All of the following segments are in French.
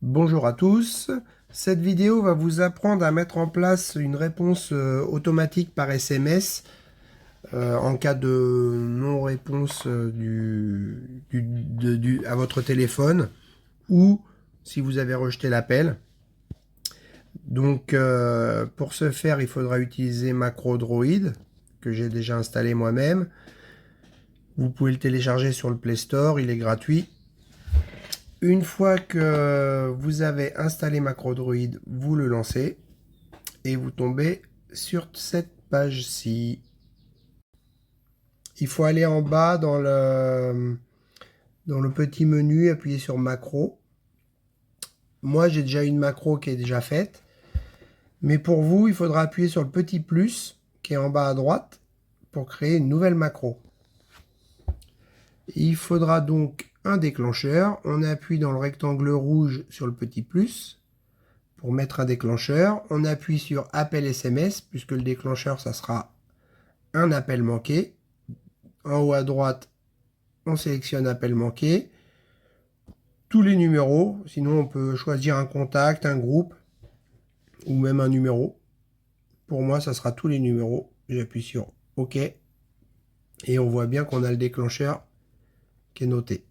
Bonjour à tous. Cette vidéo va vous apprendre à mettre en place une réponse automatique par SMS en cas de non-réponse à votre téléphone ou si vous avez rejeté l'appel. Donc pour ce faire, il faudra utiliser MacroDroid que j'ai déjà installé moi-même. Vous pouvez le télécharger sur le Play Store, il est gratuit. Une fois que vous avez installé MacroDroid, vous le lancez et vous tombez sur cette page-ci. Il faut aller en bas dans le petit menu, appuyer sur macro. Moi, j'ai déjà une macro qui est déjà faite. Mais pour vous, il faudra appuyer sur le petit plus qui est en bas à droite pour créer une nouvelle macro. Il faudra donc un déclencheur. On appuie dans le rectangle rouge sur le petit plus pour mettre un déclencheur. On appuie sur appel SMS puisque le déclencheur, ça sera un appel manqué. En haut à droite, on sélectionne appel manqué. Tous les numéros, sinon on peut choisir un contact, un groupe ou même un numéro. Pour moi, ça sera tous les numéros. J'appuie sur OK et on voit bien qu'on a le déclencheur qui est noté.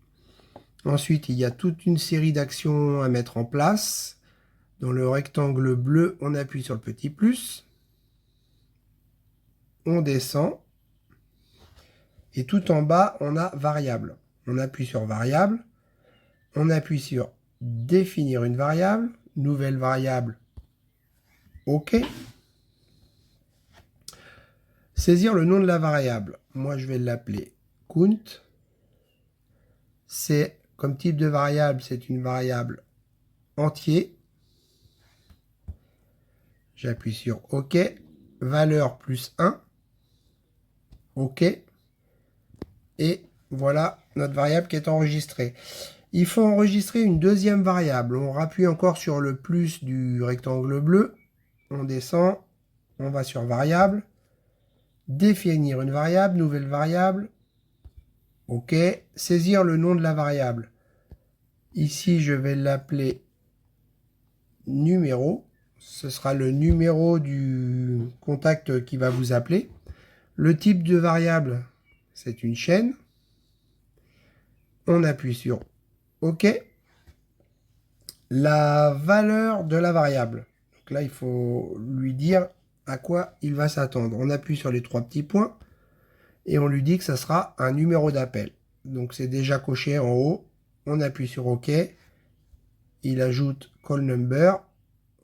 Ensuite, il y a toute une série d'actions à mettre en place. Dans le rectangle bleu, on appuie sur le petit plus. On descend. Et tout en bas, on a variable. On appuie sur variable. On appuie sur définir une variable. Nouvelle variable. OK. Saisir le nom de la variable. Moi, je vais l'appeler count. C'est comme type de variable, c'est une variable entier. J'appuie sur OK. Valeur plus 1. OK. Et voilà notre variable qui est enregistrée. Il faut enregistrer une deuxième variable. On rappuie encore sur le plus du rectangle bleu. On descend. On va sur variable. Définir une variable, nouvelle variable. OK. Saisir le nom de la variable. Ici, je vais l'appeler numéro. Ce sera le numéro du contact qui va vous appeler. Le type de variable, c'est une chaîne. On appuie sur OK. La valeur de la variable. Donc là, il faut lui dire à quoi il va s'attendre. On appuie sur les trois petits points et on lui dit que ça sera un numéro d'appel. Donc c'est déjà coché en haut. On appuie sur OK. Il ajoute call number.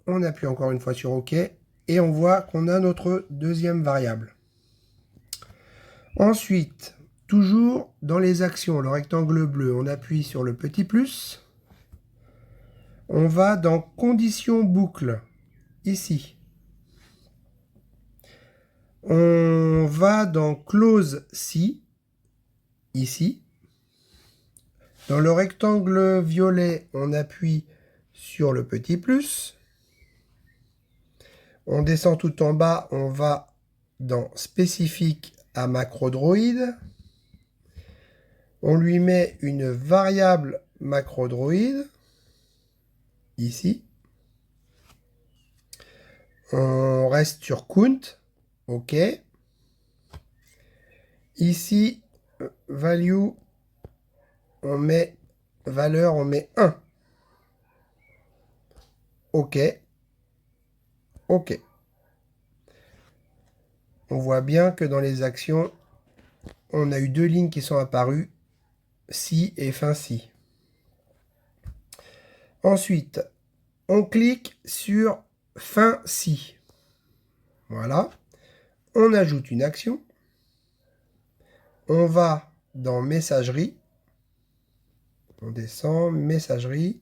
On appuie encore une fois sur OK. Et on voit qu'on a notre deuxième variable. Ensuite, toujours dans les actions, le rectangle bleu, on appuie sur le petit plus. On va dans conditions boucle, ici. On va dans close si, ici. Dans le rectangle violet, on appuie sur le petit plus. On descend tout en bas, on va dans spécifique à MacroDroid. On lui met une variable MacroDroid, ici. On reste sur count, OK. Ici, value, on met valeur, on met 1. OK. OK. On voit bien que dans les actions, on a eu deux lignes qui sont apparues, si et fin si. Ensuite, on clique sur fin si. Voilà. On ajoute une action. On va dans messagerie. On descend, messagerie.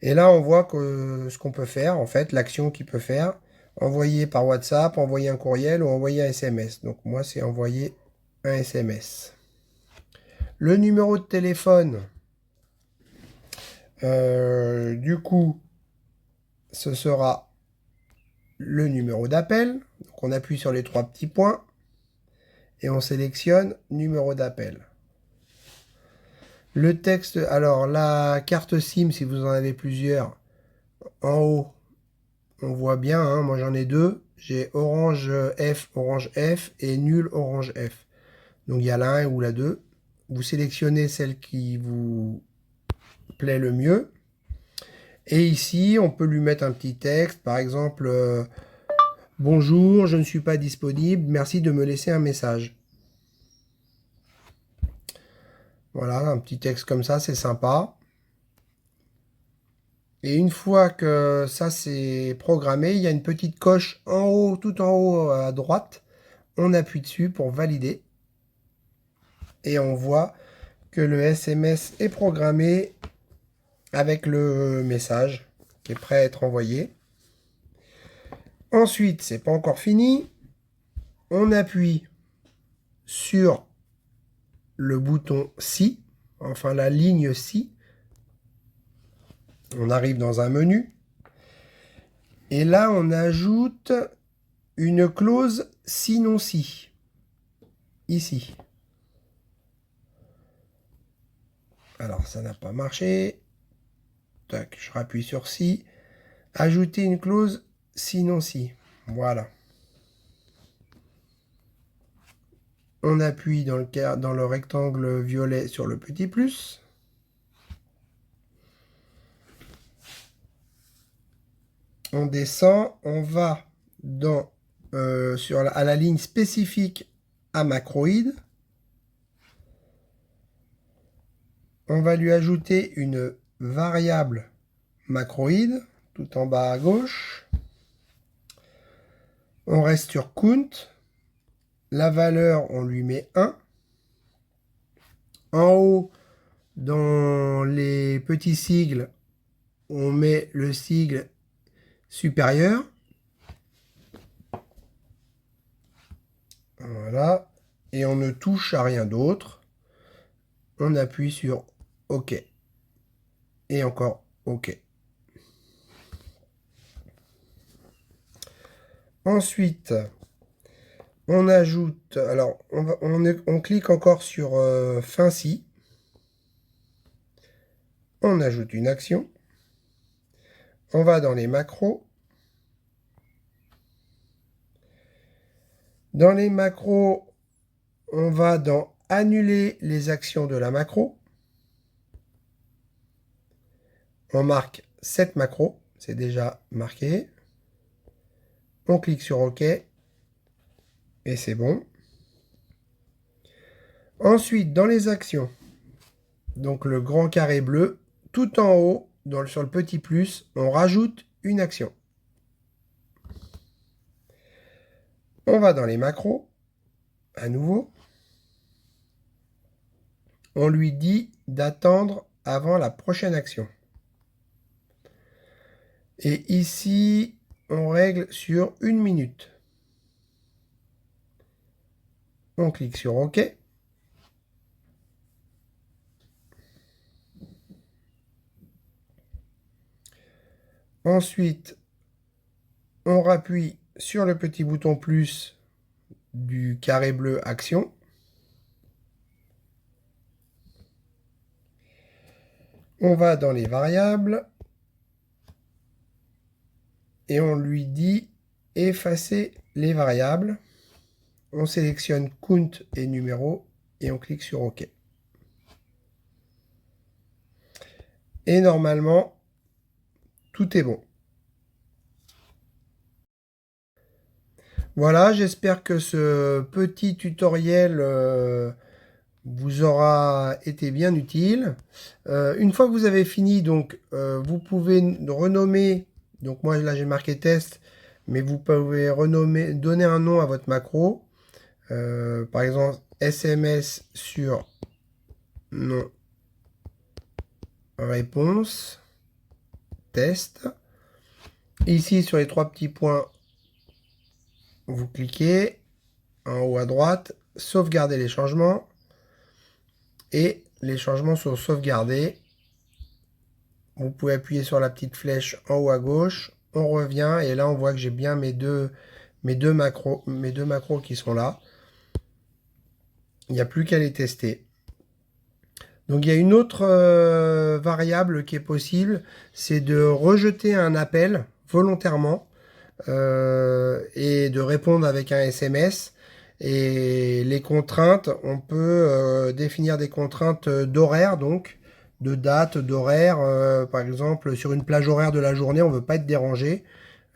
Et là, on voit que ce qu'on peut faire, en fait, l'action qu'il peut faire, envoyer par WhatsApp, envoyer un courriel ou envoyer un SMS. Donc moi, c'est envoyer un SMS. Le numéro de téléphone, du coup, ce sera le numéro d'appel. Donc on appuie sur les trois petits points et on sélectionne numéro d'appel. Le texte, alors la carte SIM, si vous en avez plusieurs, en haut, on voit bien, hein, moi j'en ai deux. J'ai orange F et nul orange F. Donc il y a la 1 ou la 2. Vous sélectionnez celle qui vous plaît le mieux. Et ici, on peut lui mettre un petit texte, par exemple, bonjour, je ne suis pas disponible, merci de me laisser un message. Voilà, un petit texte comme ça, c'est sympa. Et une fois que ça c'est programmé, il y a une petite coche en haut, tout en haut à droite. On appuie dessus pour valider. Et on voit que le SMS est programmé avec le message qui est prêt à être envoyé. Ensuite, c'est pas encore fini. On appuie sur le bouton Si, enfin la ligne Si. On arrive dans un menu. Et là, on ajoute une clause sinon si. Ici. Alors, ça n'a pas marché. Tac, je rappuie sur si. Ajouter une clause sinon si. Voilà. On appuie dans le rectangle violet sur le petit plus. On descend, on va à la ligne spécifique à macroïde. On va lui ajouter une variable macroïde, tout en bas à gauche. On reste sur count. La valeur, on lui met 1. En haut, dans les petits sigles, on met le sigle supérieur. Voilà. Et on ne touche à rien d'autre. On appuie sur OK. Et encore OK. Ensuite, on ajoute, alors on clique encore sur fin si. On ajoute une action. On va dans les macros. Dans les macros, on va dans annuler les actions de la macro. On marque cette macro, c'est déjà marqué. On clique sur OK. Et c'est bon. Ensuite, dans les actions, donc le grand carré bleu, tout en haut, sur le petit plus, on rajoute une action. On va dans les macros, à nouveau. On lui dit d'attendre avant la prochaine action. Et ici, on règle sur 1 minute. On clique sur OK. Ensuite, on rappuie sur le petit bouton plus du carré bleu action. On va dans les variables et on lui dit effacer les variables. On sélectionne count et numéro et on clique sur OK. Et normalement, tout est bon. Voilà, j'espère que ce petit tutoriel vous aura été bien utile. Une fois que vous avez fini, donc vous pouvez renommer, donc moi là j'ai marqué test, mais vous pouvez renommer, donner un nom à votre macro. Par exemple, SMS sur non réponse test. Ici sur les trois petits points, vous cliquez en haut à droite, sauvegarder les changements. Et les changements sont sauvegardés. Vous pouvez appuyer sur la petite flèche en haut à gauche. On revient et là on voit que j'ai bien mes deux macros qui sont là. Il n'y a plus qu'à les tester. Donc il y a une autre variable qui est possible, c'est de rejeter un appel volontairement et de répondre avec un SMS. Et les contraintes, on peut définir des contraintes d'horaire, donc de date, d'horaire. Par exemple, sur une plage horaire de la journée, on ne veut pas être dérangé.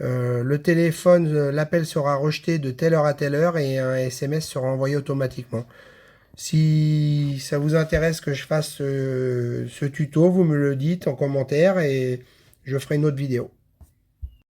Le téléphone, l'appel sera rejeté de telle heure à telle heure et un SMS sera envoyé automatiquement. Si ça vous intéresse que je fasse ce tuto, vous me le dites en commentaire et je ferai une autre vidéo.